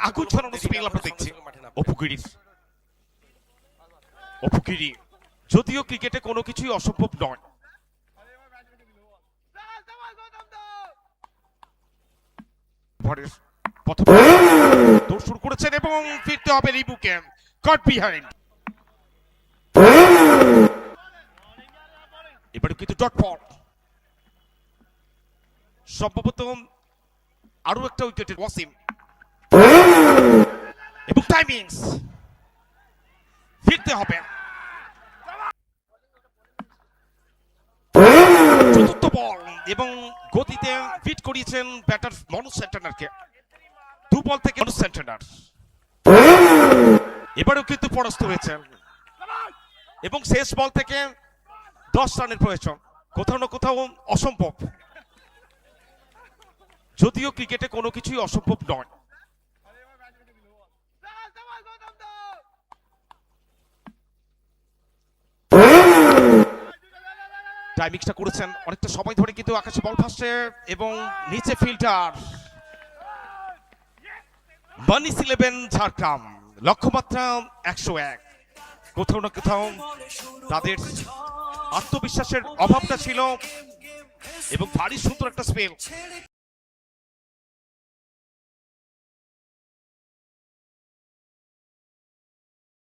আগুন ছড়ানো স্পেল আমরা দেখছি অপুগিরি। যদিও ক্রিকেটে কোনো কিছুই অসম্ভব নয়, দৌড় শুরু করেছেন এবং ফিরতে হবে রিবুকে। কট বিহাইন্ড, এবারে কিন্তু ডট বল, সম্ভবত আরো একটা উইকেটের ওয়াসিম এবং টাইমিংস, ফিরতে হবে। চতুর্থ বল এবং গতিতে ফিট করিয়েছেন ব্যাটার মনোজ সেন্টেনারকে। 2 বল থেকে মনোজ সেন্টেনার এবারেও কিন্তু পরাস্ত হয়েছেন এবং শেষ বল থেকে 10 রানের প্রয়োজন। কোথাও না কোথাও অসম্ভব, যদিও ক্রিকেটে কোনো কিছুই অসম্ভব নয়। টাইমিংসটা করেছেন অনেকটা সময় ধরে, কিন্তু আকাশে বল ভাসছে এবং নিচে ফিল্ডার মানিস 11 ঝাড়গ্রাম, লক্ষ্যমাত্রা 101। কোথাও না কোথাও তাদের আত্মবিশ্বাসের অভাবটা ছিল এবং ভারী সুন্দর একটা স্পেল।